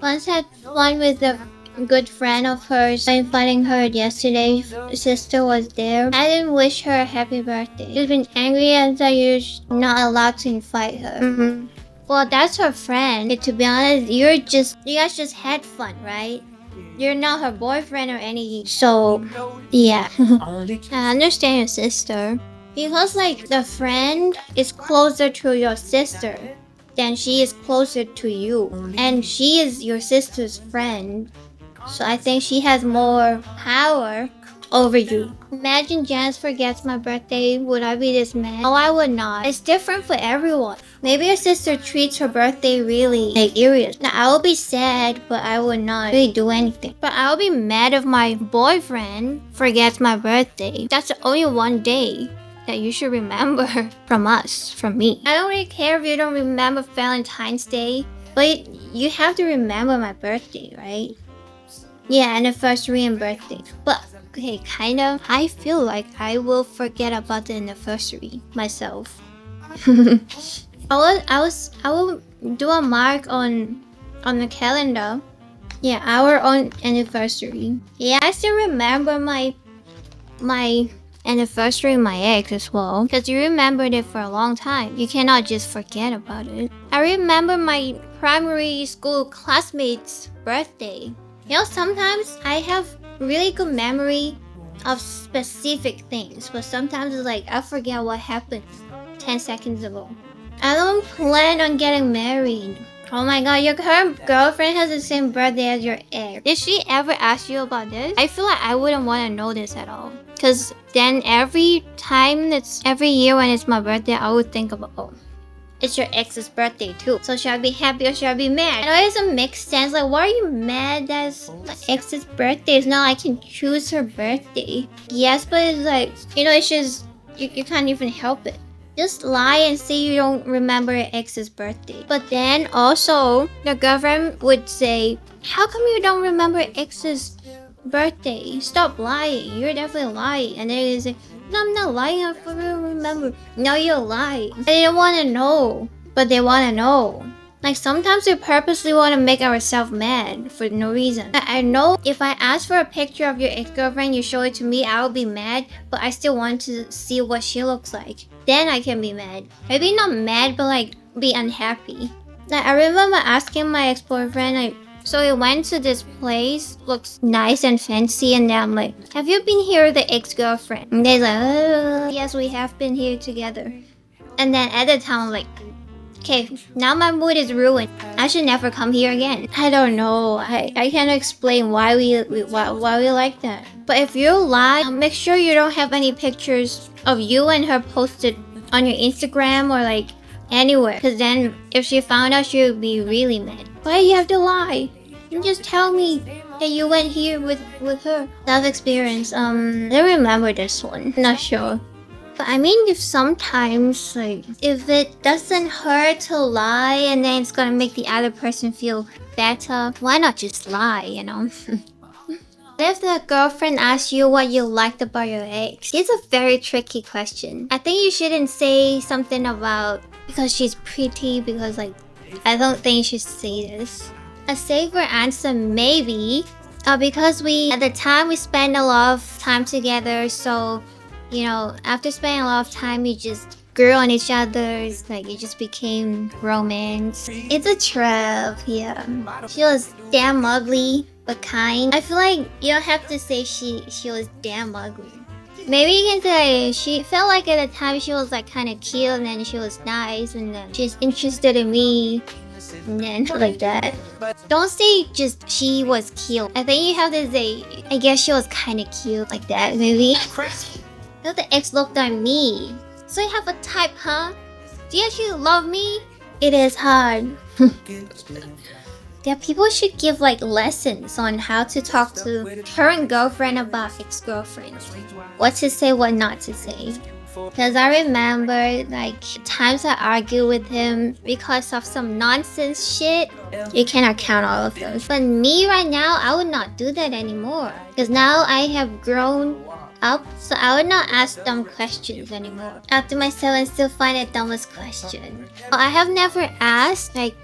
Once had fun with a good friend of hers. I inviting her yesterday. Sister was there. I didn't wish her a happy birthday. She's been angry as I usual, not allowed to invite her. Well, that's her friend. To be honest, you guys just had fun, right? You're not her boyfriend or any. So, yeah. I understand your sister. Because, like, the friend is closer to your sister than she is closer to you. And she is your sister's friend. So I think she has more power over you. Imagine Janice forgets my birthday. Would I be this mad? No, I would not. It's different for everyone. Maybe your sister treats her birthday really like serious. Now I will be sad, but I would not really do anything. But I will be mad if my boyfriend forgets my birthday. That's the only one day that you should remember from us, from me. I don't really care if you don't remember Valentine's Day, but you have to remember my birthday, right? Yeah, anniversary and birthday. But okay, kind of. I feel like I will forget about the anniversary myself. I will do a mark on the calendar. Yeah, our own anniversary. Yeah, I still remember my anniversary with my ex as well, because you remembered it for a long time. You cannot just forget about it. I remember my primary school classmate's birthday. You know, sometimes I have really good memory of specific things, but sometimes it's like I forget what happened 10 seconds ago. I don't plan on getting married. Oh my god, your current girlfriend has the same birthday as your ex. Did she ever ask you about this? I feel like I wouldn't want to know this at all. Cause then every year when it's my birthday, I would think about, oh, it's your ex's birthday too. So should I be happy or should I be mad? I know it doesn't make sense. Like, why are you mad that my ex's birthday? It's not like I can choose her birthday. Yes, but it's like, you know, it's just, you can't even help it. Just lie and say you don't remember your ex's birthday. But then also, the girlfriend would say, how come you don't remember ex's birthday? Stop lying. You're definitely lying. And then you say, no, I'm not lying. I don't remember. No, you're lying. They don't want to know, but they want to know. Like, sometimes we purposely want to make ourselves mad for no reason. I know if I ask for a picture of your ex-girlfriend, you show it to me, I will be mad, but I still want to see what she looks like. Then I can be mad. Maybe not mad, but like, be unhappy. Like, I remember asking my ex-boyfriend, so we went to this place, looks nice and fancy, and then I'm like, have you been here with the ex-girlfriend? And they're like, oh, yes, we have been here together. And then at the time, I'm like, okay, now my mood is ruined. I should never come here again. I don't know. I can't explain why we like that. But if you lie, make sure you don't have any pictures of you and her posted on your Instagram or like anywhere. Because then if she found out, she would be really mad. Why do you have to lie? You just tell me that you went here with her. Self-experience. I don't remember this one. Not sure. But I mean, if sometimes, like, if it doesn't hurt to lie and then it's gonna make the other person feel better, why not just lie, you know? If the girlfriend asks you what you liked about your ex, it's a very tricky question. I think you shouldn't say something about because she's pretty, because like, I don't think you should say this. A safer answer maybe, because at the time we spent a lot of time together, so you know, after spending a lot of time, you just grew on each other. It's like it just became romance. It's a trap, yeah. She was damn ugly, but kind. I feel like you don't have to say she was damn ugly. Maybe you can say she felt like at the time she was like kind of cute, and then she was nice, and then she's interested in me. And then like that. Don't say just she was cute. I think you have to say, I guess she was kind of cute, like that maybe. Now the ex looked at me. So you have a type, huh? Do you actually love me? It is hard. Yeah, people should give like lessons on how to talk to current girlfriend about ex-girlfriend. What to say, what not to say. Because I remember like times I argued with him because of some nonsense shit. You cannot count all of those. But me right now, I would not do that anymore. Because now I have grown up, so I would not ask dumb questions anymore. After myself, I still find it dumbest question. I have never asked like,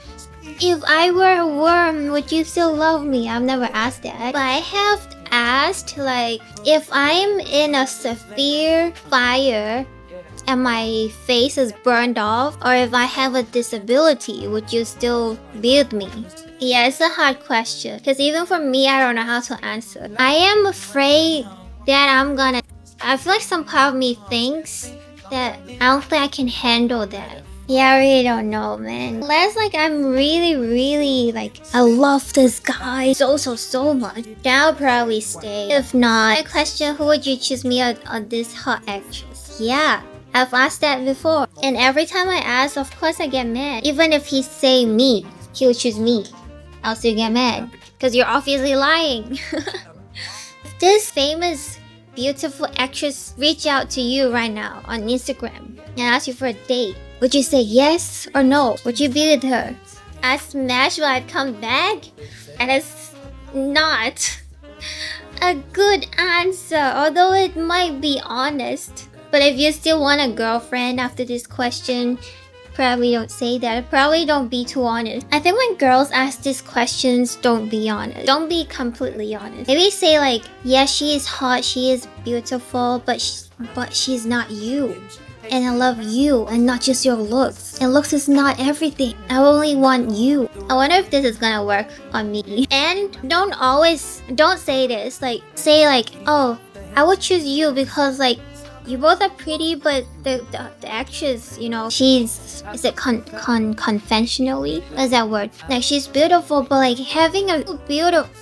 If I were a worm, would you still love me? I've never asked that. But I have asked, like, if I'm in a severe fire and my face is burned off, or if I have a disability, would you still be with me? Yeah, it's a hard question. Because even for me, I don't know how to answer. I am afraid that I feel like some part of me thinks that I don't think I can handle that. Yeah, I really don't know, man. Unless, like, I'm really, like, I love this guy so much, then I'll probably stay. If not, a question, who would you choose me on this hot actress? Yeah, I've asked that before. And every time I ask, of course I get mad. Even if he say me, he would choose me, I'll still get mad. Because you're obviously lying. If this famous, beautiful actress reach out to you right now on Instagram and ask you for a date, would you say yes or no? Would you be with her? I smash, but I'd come back? And it's not a good answer, although it might be honest. But if you still want a girlfriend after this question, probably don't say that. Probably don't be too honest. I think when girls ask these questions, don't be honest. Don't be completely honest. Maybe say like, yeah, she is hot, she is beautiful, but she's not you. And I love you and not just your looks. And looks is not everything. I only want you. I wonder if this is gonna work on me. And don't say this. Like, say like, oh, I would choose you because like, you both are pretty, but the actress, you know, is it conventionally? What's that word? Like, she's beautiful, but like having a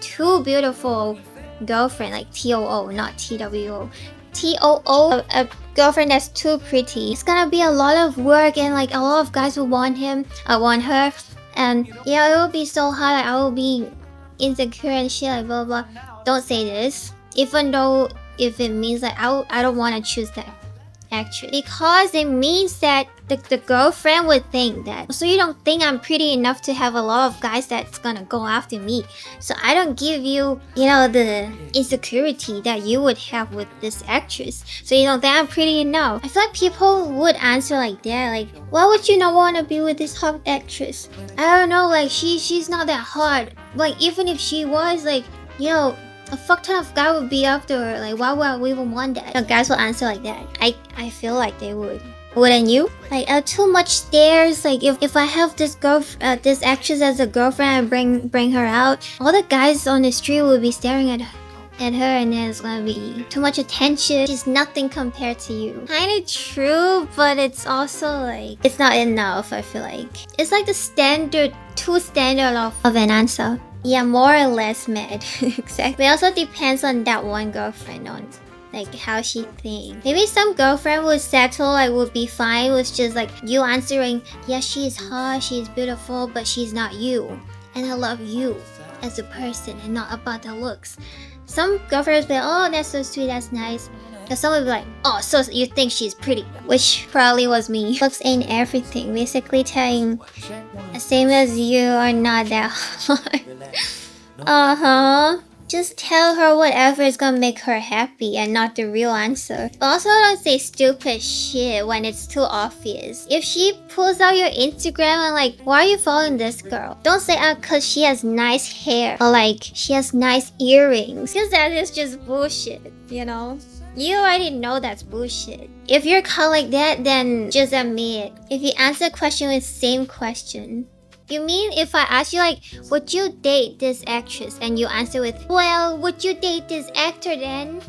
too beautiful girlfriend, like TOO, not TWO. TOO, a girlfriend that's too pretty. It's gonna be a lot of work, and like a lot of guys will want him, want her, and yeah, it will be so hard. Like, I will be insecure and shit, like blah blah. Don't say this, even though if it means like I don't want to choose that actress, because it means that the girlfriend would think that. So you don't think I'm pretty enough to have a lot of guys that's gonna go after me. So I don't give you, you know, the insecurity that you would have with this actress. So you don't think I'm pretty enough. I feel like people would answer like that. Like, why would you not want to be with this hot actress? I don't know. Like she's not that hot. Like even if she was, like, you know, a fuck ton of guy would be after her. Like, why would we even want that? You know, guys will answer like that. I feel like they would. Wouldn't you? Like, too much stares. Like, if I have this this actress as a girlfriend and bring her out, all the guys on the street would be staring at her, and then it's gonna be too much attention. She's nothing compared to you. Kinda true, but it's also like, it's not enough, I feel like. It's like the too standard of an answer. Yeah, more or less mad. Exactly. It also depends on that one girlfriend, on like how she thinks. Maybe some girlfriend would settle, like would be fine with just like you answering, yeah, she is hot, she is beautiful, but she's not you. And I love you as a person and not about the looks. Some girlfriends be like, oh, that's so sweet, that's nice. And some would be like, oh, so you think she's pretty, which probably was me. Looks ain't everything. Basically telling, same as you are not that hot. Just tell her whatever is gonna make her happy and not the real answer. But also don't say stupid shit when it's too obvious. If she pulls out your Instagram and like, why are you following this girl? Don't say, cause she has nice hair, or like she has nice earrings. Cause that is just bullshit, you know? You already know that's bullshit. If you're caught like that, then just admit it. If you answer a question with same question. You mean if I ask you like, would you date this actress? And you answer with, well, would you date this actor then?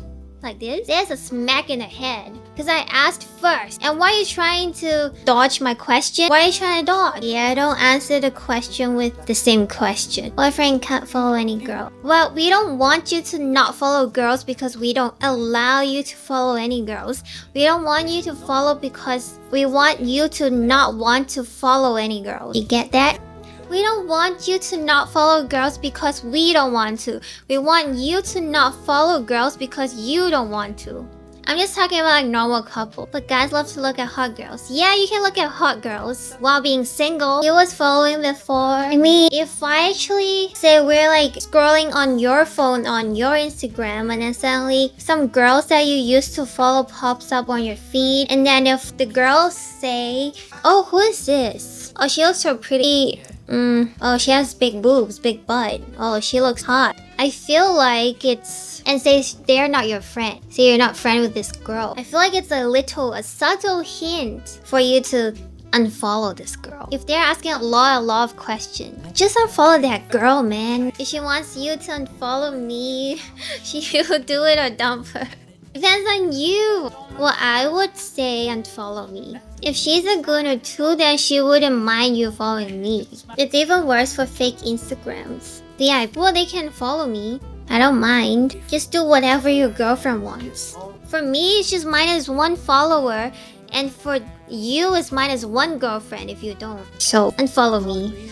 Like this? There's a smack in the head. Because I asked first. And why are you trying to dodge my question? Why are you trying to dodge? Yeah, don't answer the question with the same question. Boyfriend can't follow any girl. Well, we don't want you to not follow girls because we don't allow you to follow any girls. We don't want you to follow because we want you to not want to follow any girls. You get that? We don't want you to not follow girls because we don't want to. We want you to not follow girls because you don't want to. I'm just talking about like normal couple. But guys love to look at hot girls. Yeah, you can look at hot girls while being single. You was following before. I mean, if I actually say we're like scrolling on your phone on your Instagram, and then suddenly some girls that you used to follow pops up on your feed, and then if the girls say, oh, who is this? Oh, she looks so pretty. Oh, she has big boobs, big butt. Oh, she looks hot. I feel like it's... And say they're not your friend. Say you're not friend with this girl. I feel like it's a subtle hint for you to unfollow this girl. If they're asking a lot of questions, just unfollow that girl, man. If she wants you to unfollow me, she will do it or dump her. Depends on you. Well, I would say unfollow me. If she's a gooner too, then she wouldn't mind you following me. It's even worse for fake Instagrams. Yeah, well, they can follow me. I don't mind. Just do whatever your girlfriend wants. For me, it's just -1 follower. And for you, it's -1 girlfriend if you don't. So, unfollow me.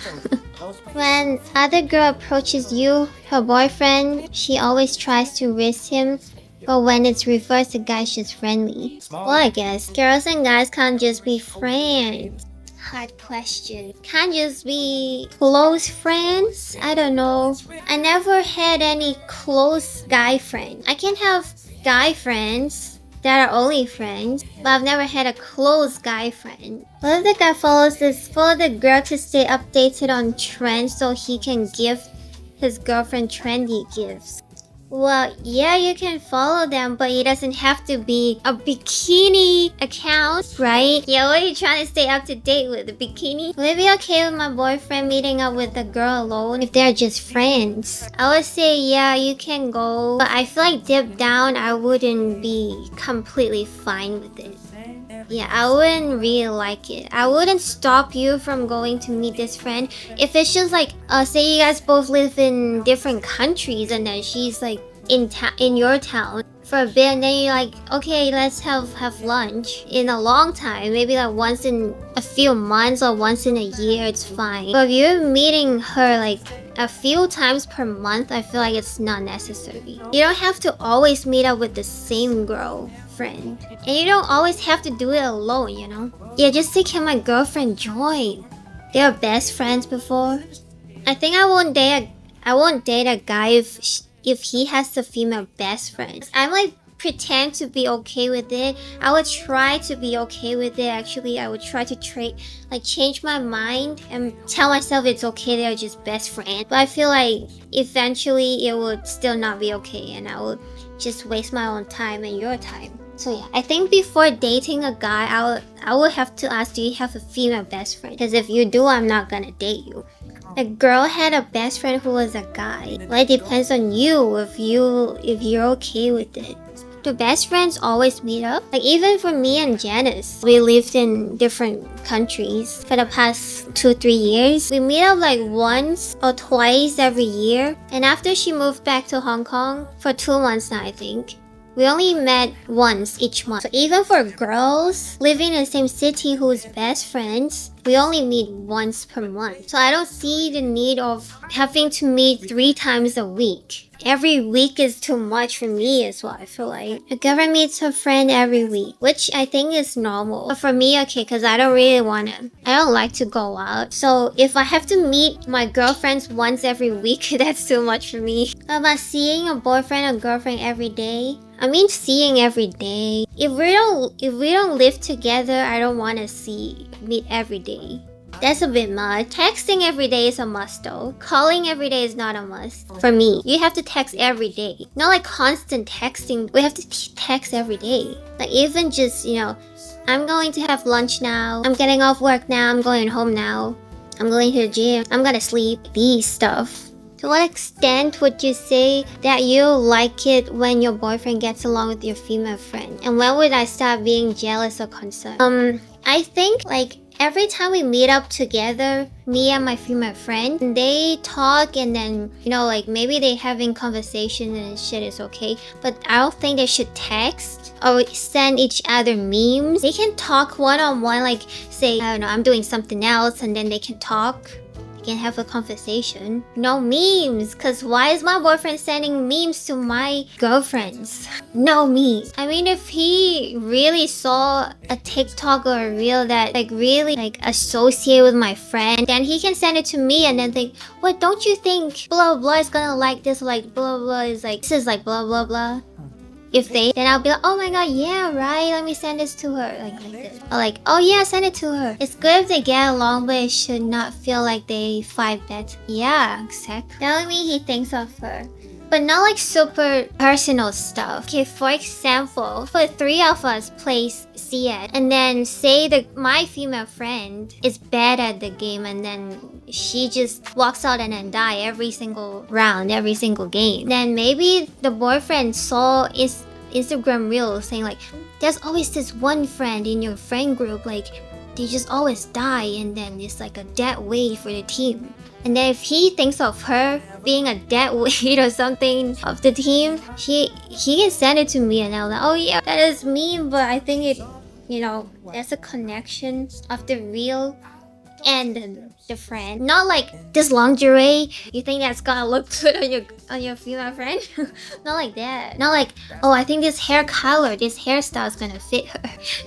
When other girl approaches you, her boyfriend, she always tries to risk him. But when it's reversed, the guy's just friendly. Well, I guess girls and guys can't just be friends. Hard question. Can't just be close friends? I don't know. I never had any close guy friends. I can have guy friends that are only friends, but I've never had a close guy friend. What if the guy follow the girl to stay updated on trends so he can give his girlfriend trendy gifts? Well, yeah, you can follow them, but it doesn't have to be a bikini account, right? Yeah, what are you trying to stay up to date with? A bikini? Would it be okay with my boyfriend meeting up with a girl alone if they're just friends? I would say, yeah, you can go. But I feel like deep down, I wouldn't be completely fine with it. Yeah, I wouldn't really like it. I wouldn't stop you from going to meet this friend. If it's just like, say you guys both live in different countries and then she's like in your town for a bit and then you're like, okay, let's have lunch in a long time. Maybe like once in a few months or once in a year, it's fine. But if you're meeting her like a few times per month, I feel like it's not necessary. You don't have to always meet up with the same girlfriend. And you don't always have to do it alone, you know? Yeah, just take him my girlfriend join. They were best friends before. I think I won't date a guy if he has a female best friend. I might pretend to be okay with it. I would try to be okay with it. Actually, I would try to change my mind and tell myself it's okay, they're just best friends. But I feel like eventually it would still not be okay and I would just waste my own time and your time. So yeah, I think before dating a guy, I would have to ask, do you have a female best friend? Because if you do, I'm not gonna date you. A girl had a best friend who was a guy. Well, it depends on you if you're okay with it. Do best friends always meet up? Like even for me and Janice, we lived in different countries for the past 2-3 years. We meet up like once or twice every year. And after she moved back to Hong Kong for 2 months now, I think, we only met once each month. So even for girls living in the same city who's best friends, we only meet once per month. So I don't see the need of having to meet 3 times a week. Every week is too much for me as well, I feel like. A girlfriend meets her friend every week, which I think is normal. But for me, okay, because I don't like to go out. So if I have to meet my girlfriends once every week, that's too much for me. About seeing a boyfriend or girlfriend every day, I mean seeing every day. If we don't live together, I don't want to meet every day. That's a bit much. Texting every day is a must though. Calling every day is not a must. For me, you have to text every day. Not like constant texting. We have to text every day. Like even just, I'm going to have lunch now. I'm getting off work now. I'm going home now. I'm going to the gym. I'm gonna sleep. These stuff. To what extent would you say that you like it when your boyfriend gets along with your female friend? And when would I start being jealous or concerned? I think like every time we meet up together, me and my female friend, they talk and then, like maybe they having conversation and shit is okay. But I don't think they should text or send each other memes. They can talk one-on-one, like say, I don't know, I'm doing something else and then they can talk. Can have a conversation. No memes, cause why is my boyfriend sending memes to my girlfriends? No memes. I mean, if he really saw a TikTok or a reel that really associate with my friend, then he can send it to me and then think, what, don't you think blah blah is gonna like this, like blah blah is like this is like blah blah blah. if they, then I'll be like, oh my god, yeah, right, let me send this to her, like this. Or like, oh yeah, send it to her. It's good if they get along, but it should not feel like they fight that. Yeah, exactly. Telling me he thinks of her, but not like super personal stuff. Okay, for example, for three of us plays CS, and then say my female friend is bad at the game, and then she just walks out and then die every single round, every single game. Then maybe the boyfriend saw Instagram reel saying like, there's always this one friend in your friend group, like they just always die, and then it's like a dead weight for the team. And then if he thinks of her being a dead weight or something of the team, he can send it to me, and I'm like, oh yeah, that is me, but I think it, there's a connection of the real and the friend. Not like this lingerie, you think that's gonna look good on your female friend? Not like that. Not like, oh, I think this hair color, this hairstyle is gonna fit her.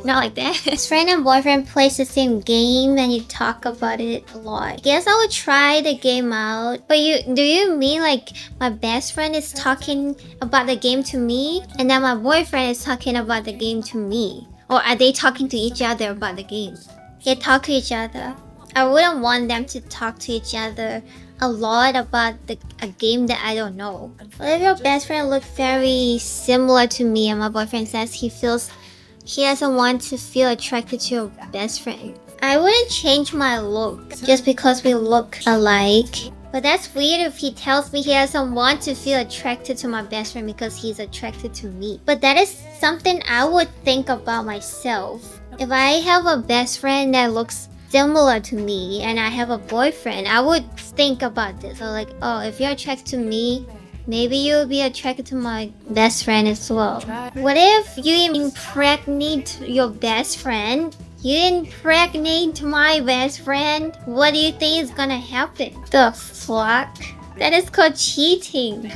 Not like that. His friend and boyfriend plays the same game and you talk about it a lot. I guess I would try the game out. But do you mean like my best friend is talking about the game to me, and then my boyfriend is talking about the game to me? Or are they talking to each other about the game? They talk to each other. I wouldn't want them to talk to each other a lot about a game that I don't know. What if your best friend looks very similar to me and my boyfriend says he doesn't want to feel attracted to your best friend? I wouldn't change my look just because we look alike. But that's weird if he tells me he doesn't want to feel attracted to my best friend because he's attracted to me. But that is something I would think about myself. If I have a best friend that looks similar to me and I have a boyfriend, I would think about this. So like, oh, if you're attracted to me, maybe you'll be attracted to my best friend as well. What if you impregnate your best friend? You impregnate my best friend? What do you think is gonna happen? The fuck? That is called cheating.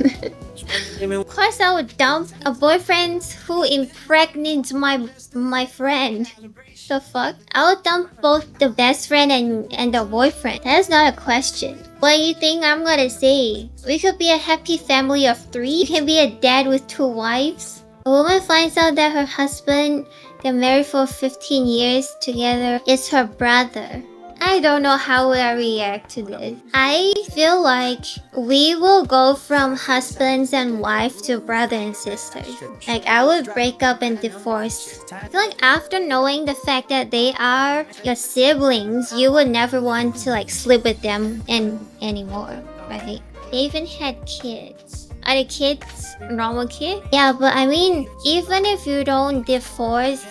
Of course I would dump a boyfriend who impregnates my friend. The fuck? I would dump both the best friend and the boyfriend. That's not a question. What do you think I'm gonna say? We could be a happy family of 3. You can be a dad with 2 wives. A woman finds out that her husband, they're married for 15 years together, is her brother. I don't know how would I react to this. I feel like we will go from husbands and wife to brother and sister. Like I would break up and divorce. I feel like after knowing the fact that they are your siblings, you would never want to like sleep with them anymore, right? They even had kids. Are the kids normal kids? Yeah, but I mean, even if you don't divorce,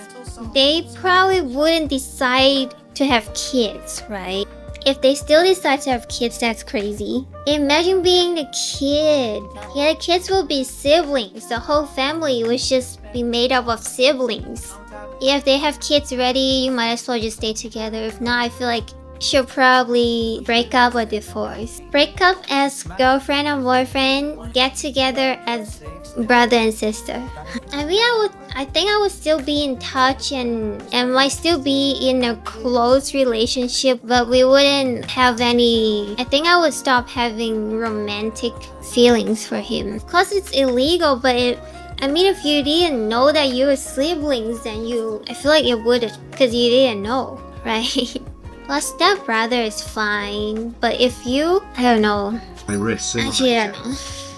they probably wouldn't decide to have kids, right? If they still decide to have kids, that's crazy. Imagine being the kid. Yeah, the kids will be siblings. The whole family would just be made up of siblings. Yeah, if they have kids already, you might as well just stay together. If not, I feel like she'll probably break up or divorce. Break up as girlfriend and boyfriend, get together as brother and sister. I mean, I think I would still be in touch and might still be in a close relationship, but we wouldn't have any. I think I would stop having romantic feelings for him. Of course, it's illegal, but if you didn't know that you were siblings, then I feel like it would, because you didn't know, right? Plus, stepbrother is fine, but if you, I don't know. Actually, I don't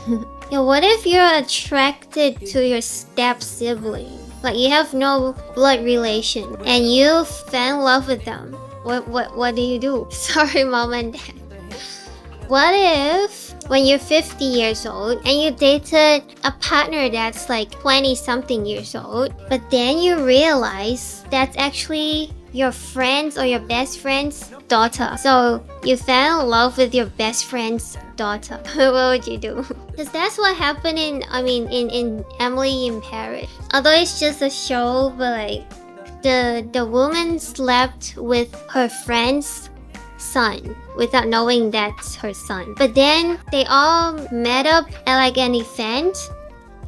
know. Yeah, what if you're attracted to your step sibling? Like you have no blood relation and you fell in love with them. What do you do? Sorry, mom and dad. What if when you're 50 years old and you dated a partner that's like 20 something years old, but then you realize that's actually your friend's or your best friend's daughter. So you fell in love with your best friend's daughter. What would you do? Because that's what happened in Emily in Paris. Although it's just a show, but like the woman slept with her friend's son without knowing that's her son. But then they all met up at like an event,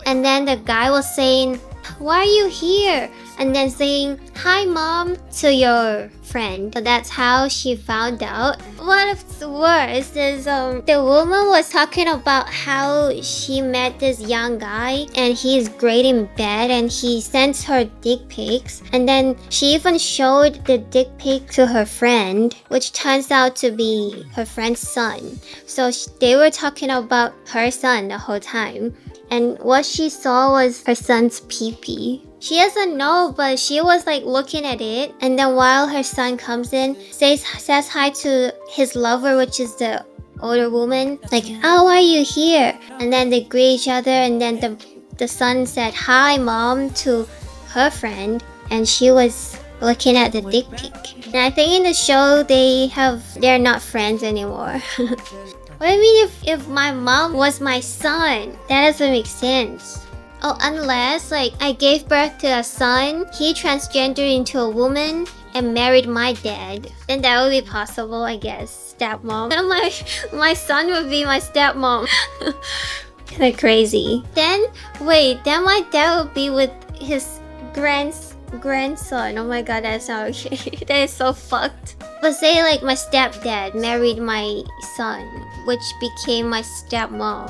and then the guy was saying why are you here? And then saying, hi mom, to your friend. So that's how she found out. What's worse is the woman was talking about how she met this young guy and he's great in bed and he sends her dick pics. And then she even showed the dick pic to her friend, which turns out to be her friend's son. So they were talking about her son the whole time. And what she saw was her son's pee-pee. She doesn't know, but she was like looking at it. And then while her son comes in, says hi to his lover, which is the older woman. Like, oh, why are you here? And then they greet each other. And then the son said, hi, mom, to her friend. And she was looking at the dick pic. And I think in the show, they're not friends anymore. What do you mean if my mom was my son? That doesn't make sense. Oh, unless like I gave birth to a son, he transgendered into a woman and married my dad. Then that would be possible, I guess. Stepmom. And my son would be my stepmom. Kinda crazy. Then my dad would be with his grandson. Oh my god, that's not okay. That is so fucked. But say like my stepdad married my son, which became my stepmom.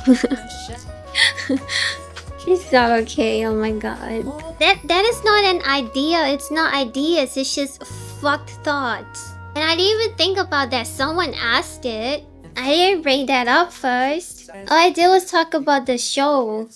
It's not okay, oh my god. That is not an idea, it's not ideas, it's just fucked thoughts. And I didn't even think about that, someone asked it. I didn't bring that up first. All I did was talk about the show.